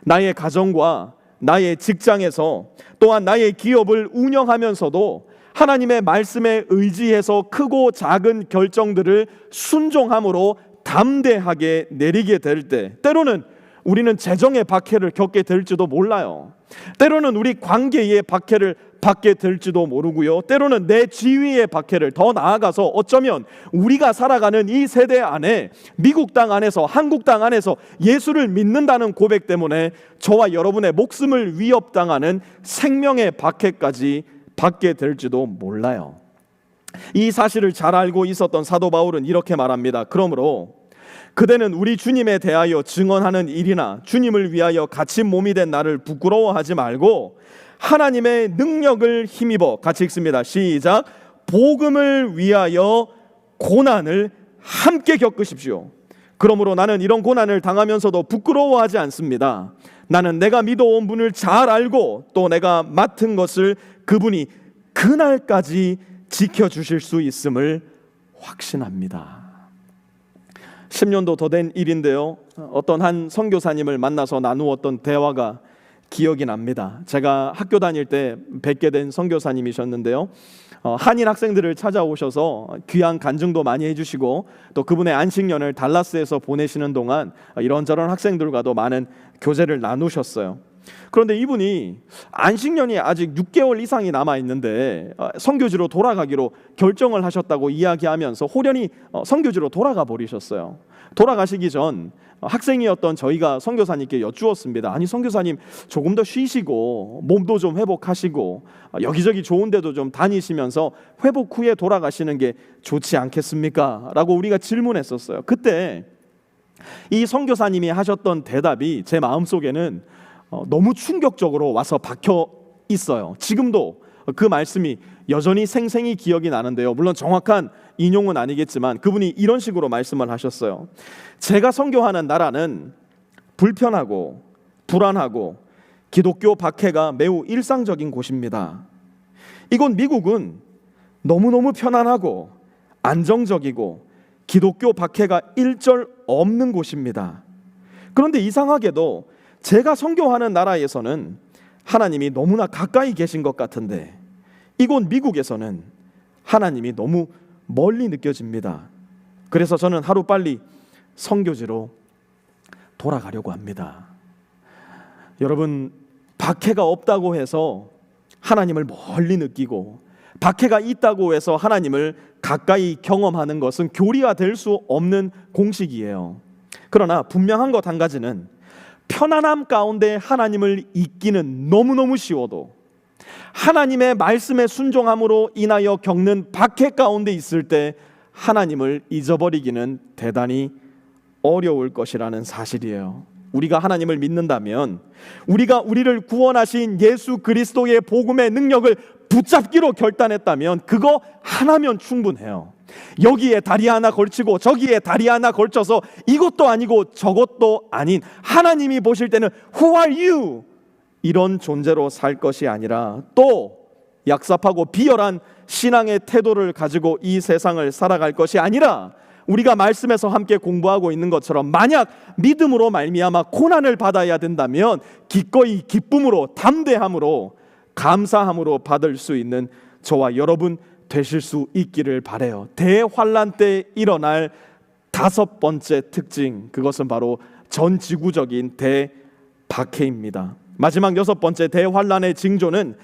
나의 가정과 나의 직장에서, 또한 나의 기업을 운영하면서도 하나님의 말씀에 의지해서 크고 작은 결정들을 순종함으로 담대하게 내리게 될 때, 때로는 우리는 재정의 박해를 겪게 될지도 몰라요. 때로는 우리 관계의 박해를 받게 될지도 모르고요, 때로는 내 지위의 박해를, 더 나아가서 어쩌면 우리가 살아가는 이 세대 안에, 미국 땅 안에서, 한국 땅 안에서 예수를 믿는다는 고백 때문에 저와 여러분의 목숨을 위협당하는 생명의 박해까지 받게 될지도 몰라요. 이 사실을 잘 알고 있었던 사도 바울은 이렇게 말합니다. 그러므로 그대는 우리 주님에 대하여 증언하는 일이나 주님을 위하여 갇힌 몸이 된 나를 부끄러워하지 말고 하나님의 능력을 힘입어, 같이 읽습니다. 시작. 복음을 위하여 고난을 함께 겪으십시오. 그러므로 나는 이런 고난을 당하면서도 부끄러워하지 않습니다. 나는 내가 믿어온 분을 잘 알고 또 내가 맡은 것을 그분이 그날까지 지켜주실 수 있음을 확신합니다. 10년도 더 된 일인데요, 어떤 한 선교사님을 만나서 나누었던 대화가 기억이 납니다. 제가 학교 다닐 때 뵙게 된 선교사님이셨는데요, 한인 학생들을 찾아오셔서 귀한 간증도 많이 해주시고 또 그분의 안식년을 달라스에서 보내시는 동안 이런저런 학생들과도 많은 교제를 나누셨어요. 그런데 이분이 안식년이 아직 6개월 이상이 남아있는데 선교지로 돌아가기로 결정을 하셨다고 이야기하면서 호련히 선교지로 돌아가 버리셨어요. 돌아가시기 전 학생이었던 저희가 선교사님께 여쭈었습니다. 아니 선교사님, 조금 더 쉬시고 몸도 좀 회복하시고 여기저기 좋은 데도 좀 다니시면서 회복 후에 돌아가시는 게 좋지 않겠습니까? 라고 우리가 질문했었어요. 그때 이 선교사님이 하셨던 대답이 제 마음속에는 너무 충격적으로 와서 박혀 있어요. 지금도 그 말씀이 여전히 생생히 기억이 나는데요, 물론 정확한 인용은 아니겠지만 그분이 이런 식으로 말씀을 하셨어요. 제가 선교하는 나라는 불편하고 불안하고 기독교 박해가 매우 일상적인 곳입니다. 이곳 미국은 너무너무 편안하고 안정적이고 기독교 박해가 일절 없는 곳입니다. 그런데 이상하게도 제가 선교하는 나라에서는 하나님이 너무나 가까이 계신 것 같은데 이곳 미국에서는 하나님이 너무 멀리 느껴집니다. 그래서 저는 하루빨리 선교지로 돌아가려고 합니다. 여러분, 박해가 없다고 해서 하나님을 멀리 느끼고 박해가 있다고 해서 하나님을 가까이 경험하는 것은 교리화될 수 없는 공식이에요. 그러나 분명한 것 한 가지는 편안함 가운데 하나님을 잊기는 너무너무 쉬워도 하나님의 말씀에 순종함으로 인하여 겪는 박해 가운데 있을 때 하나님을 잊어버리기는 대단히 어려울 것이라는 사실이에요. 우리가 하나님을 믿는다면 우리가 우리를 구원하신 예수 그리스도의 복음의 능력을 붙잡기로 결단했다면 그거 하나면 충분해요. 여기에 다리 하나 걸치고 저기에 다리 하나 걸쳐서 이것도 아니고 저것도 아닌 하나님이 보실 때는 Who are you? 이런 존재로 살 것이 아니라 또 약삽하고 비열한 신앙의 태도를 가지고 이 세상을 살아갈 것이 아니라 우리가 말씀에서 함께 공부하고 있는 것처럼 만약 믿음으로 말미암아 고난을 받아야 된다면 기꺼이 기쁨으로 담대함으로 감사함으로 받을 수 있는 저와 여러분 되실 수 있기를 바라요. 대환란 때 일어날 5번째 특징, 그것은 바로 전지구적인 대박해입니다. 마지막 6번째 대환란의 징조는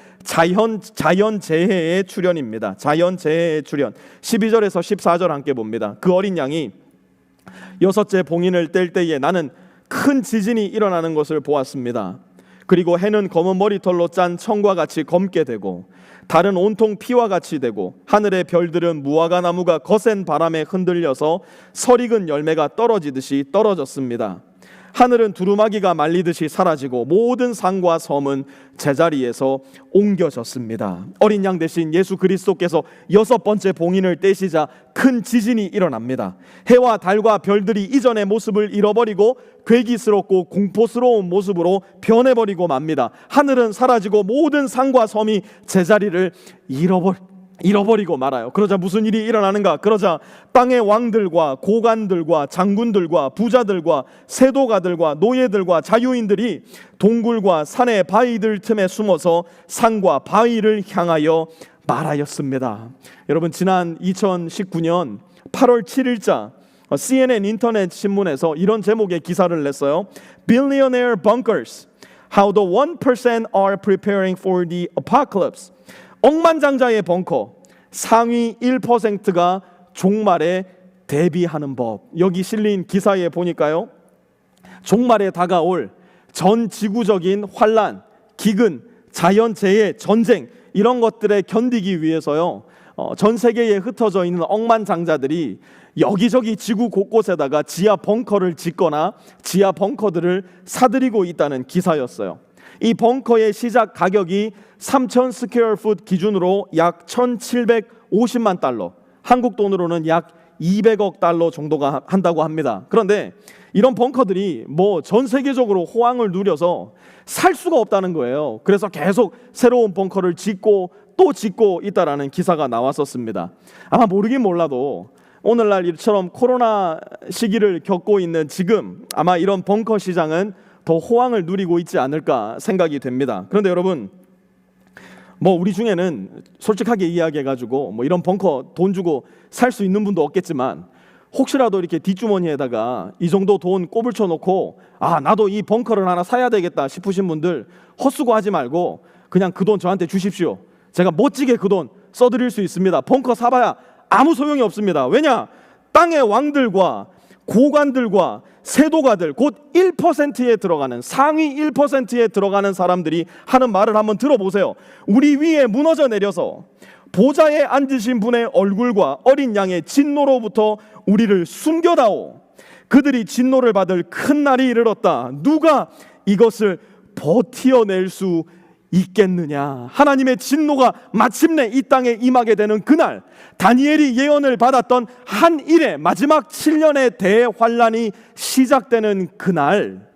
자연재해의 출현입니다. 자연재해의 출현. 12절에서 14절 함께 봅니다. 그 어린 양이 6째 봉인을 뗄 때에 나는 큰 지진이 일어나는 것을 보았습니다. 그리고 해는 검은 머리털로 짠 청과 같이 검게 되고 달은 온통 피와 같이 되고 하늘의 별들은 무화과 나무가 거센 바람에 흔들려서 설익은 열매가 떨어지듯이 떨어졌습니다. 하늘은 두루마기가 말리듯이 사라지고 모든 산과 섬은 제자리에서 옮겨졌습니다. 어린 양 대신 예수 그리스도께서 6번째 봉인을 떼시자 큰 지진이 일어납니다. 해와 달과 별들이 이전의 모습을 잃어버리고 괴기스럽고 공포스러운 모습으로 변해버리고 맙니다. 하늘은 사라지고 모든 산과 섬이 제자리를 잃어버리고 말아요. 그러자 무슨 일이 일어나는가? 그러자 땅의 왕들과 고관들과 장군들과 부자들과 세도가들과 노예들과 자유인들이 동굴과 산의 바위들 틈에 숨어서 산과 바위를 향하여 말하였습니다. 여러분, 지난 2019년 8월 7일자 CNN 인터넷 신문에서 이런 제목의 기사를 냈어요. Billionaire Bunkers: How the 1% are preparing for the apocalypse. 억만장자의 벙커, 상위 1%가 종말에 대비하는 법. 여기 실린 기사에 보니까요, 종말에 다가올 전 지구적인 환란, 기근, 자연재해, 전쟁 이런 것들에 견디기 위해서요, 전 세계에 흩어져 있는 억만장자들이 여기저기 지구 곳곳에다가 지하 벙커를 짓거나 지하 벙커들을 사들이고 있다는 기사였어요. 이 벙커의 시작 가격이 3,000 스퀘어풋 기준으로 약 1,750만 달러, 한국 돈으로는 약 200억 달러 정도가 한다고 합니다. 그런데 이런 벙커들이 뭐 전 세계적으로 호황을 누려서 살 수가 없다는 거예요. 그래서 계속 새로운 벙커를 짓고 또 짓고 있다라는 기사가 나왔었습니다. 아마 모르긴 몰라도 오늘날 이처럼 코로나 시기를 겪고 있는 지금 아마 이런 벙커 시장은 더 호황을 누리고 있지 않을까 생각이 됩니다. 그런데 여러분, 뭐 우리 중에는 솔직하게 이야기해가지고 뭐 이런 벙커 돈 주고 살 수 있는 분도 없겠지만 혹시라도 이렇게 뒷주머니에다가 이 정도 돈 꼬불쳐 놓고 나도 이 벙커를 하나 사야 되겠다 싶으신 분들 헛수고하지 말고 그냥 그 돈 저한테 주십시오. 제가 멋지게 그 돈 써드릴 수 있습니다. 벙커 사봐야 아무 소용이 없습니다. 왜냐? 땅의 왕들과 고관들과 세도가들, 곧 1%에 들어가는, 상위 1%에 들어가는 사람들이 하는 말을 한번 들어보세요. 우리 위에 무너져 내려서 보좌에 앉으신 분의 얼굴과 어린 양의 진노로부터 우리를 숨겨다오. 그들이 진노를 받을 큰 날이 이르렀다. 누가 이것을 버티어낼 수 있겠느냐? 하나님의 진노가 마침내 이 땅에 임하게 되는 그날, 다니엘이 예언을 받았던 한 일의 마지막 7년의 대환란이 시작되는 그날,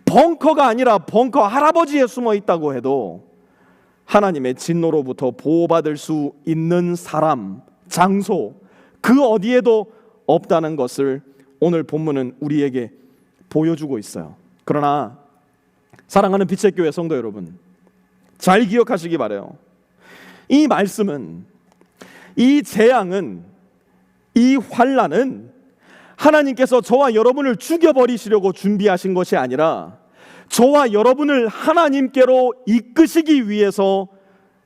벙커가 아니라 벙커 할아버지에 숨어 있다고 해도 하나님의 진노로부터 보호받을 수 있는 사람, 장소, 그 어디에도 없다는 것을 오늘 본문은 우리에게 보여주고 있어요. 그러나 사랑하는 빛의 교회 성도 여러분, 잘 기억하시기 바라요. 이 말씀은, 이 재앙은, 이 환란은 하나님께서 저와 여러분을 죽여버리시려고 준비하신 것이 아니라 저와 여러분을 하나님께로 이끄시기 위해서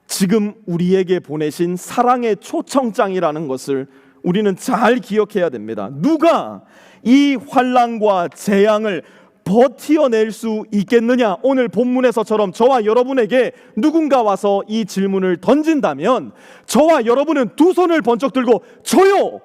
지금 우리에게 보내신 사랑의 초청장이라는 것을 우리는 잘 기억해야 됩니다. 누가 이 환난과 재앙을 버티어낼 수 있겠느냐? 오늘 본문에서처럼 저와 여러분에게 누군가 와서 이 질문을 던진다면 저와 여러분은 두 손을 번쩍 들고 저요!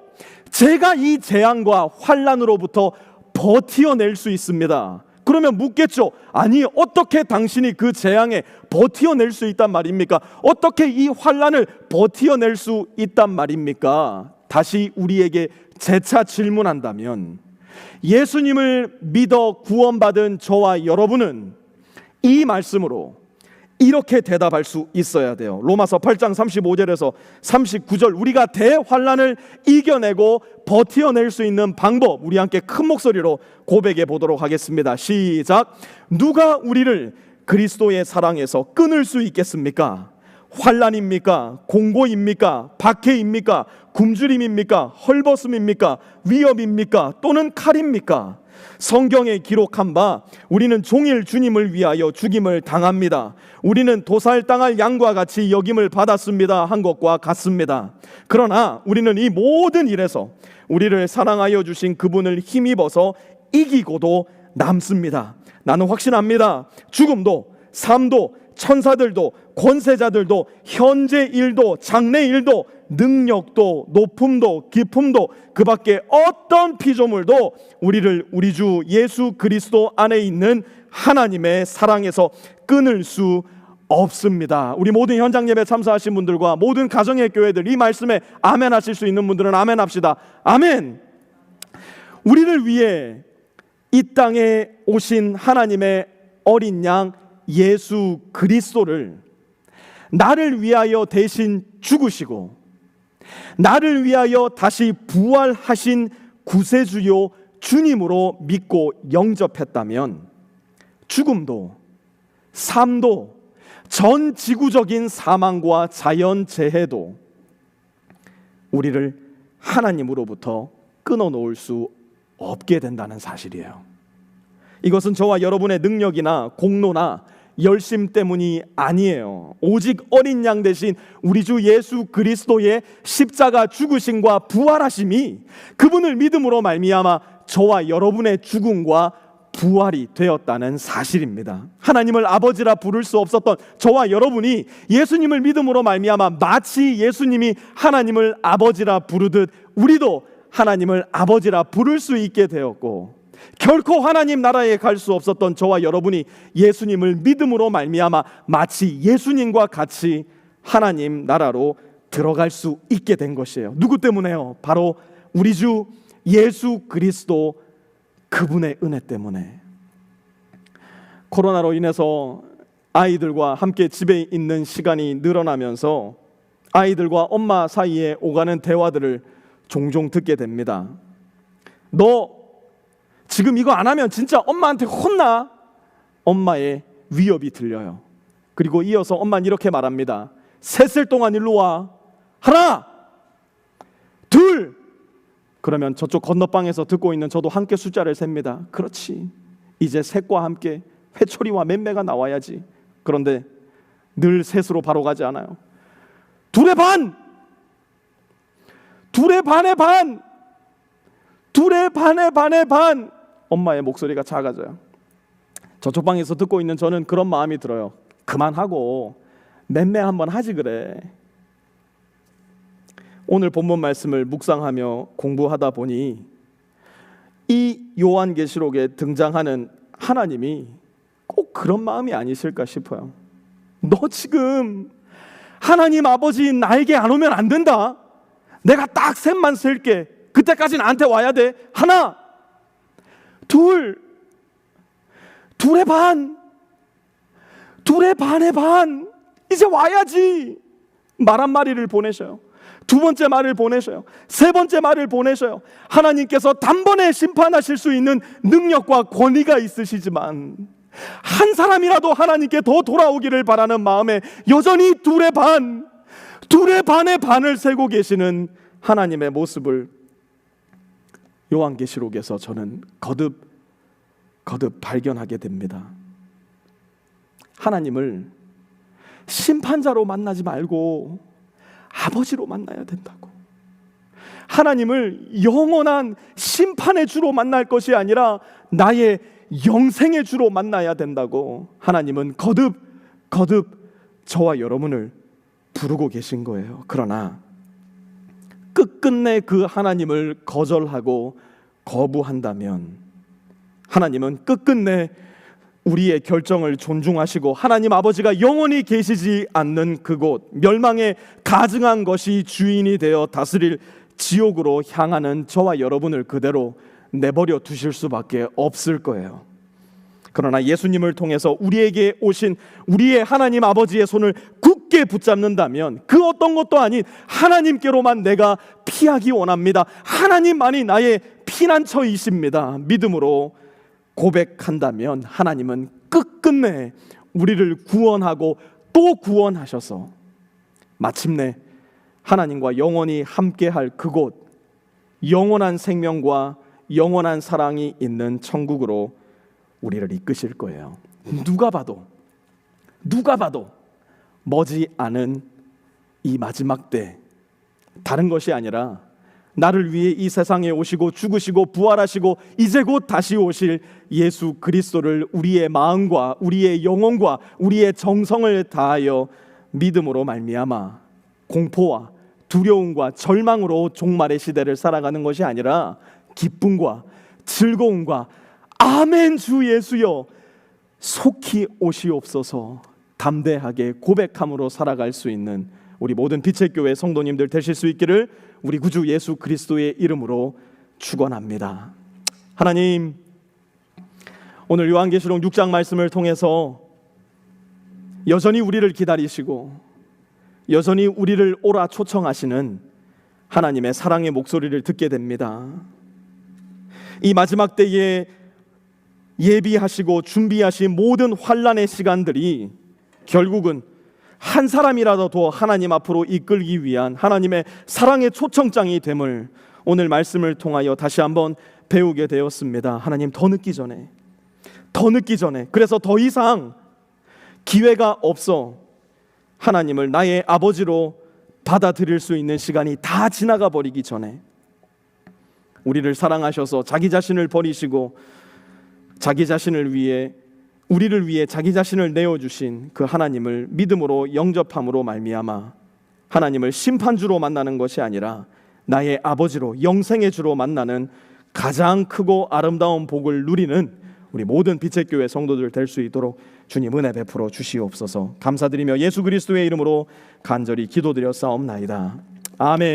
제가 이 재앙과 환난으로부터 버티어낼 수 있습니다. 그러면 묻겠죠. 아니, 어떻게 당신이 그 재앙에 버티어낼 수 있단 말입니까? 어떻게 이 환난을 버티어낼 수 있단 말입니까? 다시 우리에게 재차 질문한다면 예수님을 믿어 구원받은 저와 여러분은 이 말씀으로 이렇게 대답할 수 있어야 돼요. 로마서 8장 35절에서 39절, 우리가 대환난을 이겨내고 버티어낼 수 있는 방법, 우리 함께 큰 목소리로 고백해 보도록 하겠습니다. 시작. 누가 우리를 그리스도의 사랑에서 끊을 수 있겠습니까? 환난입니까? 공고입니까? 박해입니까? 굶주림입니까? 헐벗음입니까? 위협입니까? 또는 칼입니까? 성경에 기록한 바 우리는 종일 주님을 위하여 죽임을 당합니다. 우리는 도살당할 양과 같이 여김을 받았습니다 한 것과 같습니다. 그러나 우리는 이 모든 일에서 우리를 사랑하여 주신 그분을 힘입어서 이기고도 남습니다. 나는 확신합니다. 죽음도 삶도 천사들도 권세자들도 현재 일도 장래 일도 능력도 높음도 깊음도 그 밖에 어떤 피조물도 우리를 우리 주 예수 그리스도 안에 있는 하나님의 사랑에서 끊을 수 없습니다. 우리 모든 현장 예배 참석하신 분들과 모든 가정의 교회들, 이 말씀에 아멘 하실 수 있는 분들은 아멘 합시다. 아멘. 우리를 위해 이 땅에 오신 하나님의 어린 양 예수 그리스도를 나를 위하여 대신 죽으시고 나를 위하여 다시 부활하신 구세주요 주님으로 믿고 영접했다면 죽음도 삶도 전 지구적인 사망과 자연재해도 우리를 하나님으로부터 끊어놓을 수 없게 된다는 사실이에요. 이것은 저와 여러분의 능력이나 공로나 열심 때문이 아니에요. 오직 어린 양 대신 우리 주 예수 그리스도의 십자가 죽으심과 부활하심이 그분을 믿음으로 말미암아 저와 여러분의 죽음과 부활이 되었다는 사실입니다. 하나님을 아버지라 부를 수 없었던 저와 여러분이 예수님을 믿음으로 말미암아 마치 예수님이 하나님을 아버지라 부르듯 우리도 하나님을 아버지라 부를 수 있게 되었고, 결코 하나님 나라에 갈 수 없었던 저와 여러분이 예수님을 믿음으로 말미암아 마치 예수님과 같이 하나님 나라로 들어갈 수 있게 된 것이에요. 누구 때문에요? 바로 우리 주 예수 그리스도 그분의 은혜 때문에. 코로나로 인해서 아이들과 함께 집에 있는 시간이 늘어나면서 아이들과 엄마 사이에 오가는 대화들을 종종 듣게 됩니다. 너 지금 이거 안 하면 진짜 엄마한테 혼나. 엄마의 위협이 들려요. 그리고 이어서 엄마는 이렇게 말합니다. 셋을 동안 일로 와. 하나, 둘. 그러면 저쪽 건너방에서 듣고 있는 저도 함께 숫자를 셉니다. 그렇지, 이제 셋과 함께 회초리와 맴매가 나와야지. 그런데 늘 셋으로 바로 가지 않아요. 둘의 반, 둘의 반의 반, 둘의 반의 반의 반. 엄마의 목소리가 작아져요. 저쪽 방에서 듣고 있는 저는 그런 마음이 들어요. 그만하고 맴매 한번 하지 그래. 오늘 본문 말씀을 묵상하며 공부하다 보니 이 요한계시록에 등장하는 하나님이 꼭 그런 마음이 아니실까 싶어요. 너 지금 하나님 아버지 나에게 안 오면 안 된다. 내가 딱 셋만 셀게. 그때까지 나한테 와야 돼. 하나, 둘, 둘의 반, 둘의 반의 반. 이제 와야지. 말 한 마리를 보내셔요. 두 번째 말을 보내셔요. 세 번째 말을 보내셔요. 하나님께서 단번에 심판하실 수 있는 능력과 권위가 있으시지만 한 사람이라도 하나님께 더 돌아오기를 바라는 마음에 여전히 둘의 반, 둘의 반의 반을 세고 계시는 하나님의 모습을 요한계시록에서 저는 거듭 발견하게 됩니다. 하나님을 심판자로 만나지 말고 아버지로 만나야 된다고. 하나님을 영원한 심판의 주로 만날 것이 아니라 나의 영생의 주로 만나야 된다고 하나님은 거듭 저와 여러분을 부르고 계신 거예요. 그러나 끝끝내 그 하나님을 거절하고 거부한다면 하나님은 끝끝내 우리의 결정을 존중하시고 하나님 아버지가 영원히 계시지 않는 그곳, 멸망에 가증한 것이 주인이 되어 다스릴 지옥으로 향하는 저와 여러분을 그대로 내버려 두실 수밖에 없을 거예요. 그러나 예수님을 통해서 우리에게 오신 우리의 하나님 아버지의 손을 굳게 붙잡는다면 그 어떤 것도 아닌 하나님께로만 내가 피하기 원합니다. 하나님만이 나의 피난처이십니다. 믿음으로 고백한다면 하나님은 끝끝내 우리를 구원하고 또 구원하셔서 마침내 하나님과 영원히 함께할 그곳, 영원한 생명과 영원한 사랑이 있는 천국으로 우리를 이끄실 거예요. 누가 봐도 머지 않은 이 마지막 때, 다른 것이 아니라 나를 위해 이 세상에 오시고 죽으시고 부활하시고 이제 곧 다시 오실 예수 그리스도를 우리의 마음과 우리의 영혼과 우리의 정성을 다하여 믿음으로 말미암아 공포와 두려움과 절망으로 종말의 시대를 살아가는 것이 아니라 기쁨과 즐거움과 아멘 주 예수여 속히 오시옵소서 담대하게 고백함으로 살아갈 수 있는 우리 모든 빛의 교회 성도님들 되실 수 있기를 우리 구주 예수 그리스도의 이름으로 축원합니다. 하나님, 오늘 요한계시록 6장 말씀을 통해서 여전히 우리를 기다리시고 여전히 우리를 오라 초청하시는 하나님의 사랑의 목소리를 듣게 됩니다. 이 마지막 때에 예비하시고 준비하신 모든 환난의 시간들이 결국은 한 사람이라도 더 하나님 앞으로 이끌기 위한 하나님의 사랑의 초청장이 됨을 오늘 말씀을 통하여 다시 한번 배우게 되었습니다. 하나님, 더 늦기 전에 그래서 더 이상 기회가 없어 하나님을 나의 아버지로 받아들일 수 있는 시간이 다 지나가 버리기 전에 우리를 사랑하셔서 자기 자신을 버리시고 자기 자신을 위해 우리를 위해 자기 자신을 내어주신 그 하나님을 믿음으로 영접함으로 말미암아 하나님을 심판주로 만나는 것이 아니라 나의 아버지로 영생의 주로 만나는 가장 크고 아름다운 복을 누리는 우리 모든 빛의 교회 성도들 될 수 있도록 주님 은혜 베풀어 주시옵소서. 감사드리며 예수 그리스도의 이름으로 간절히 기도드려 싸움나이다. 아멘.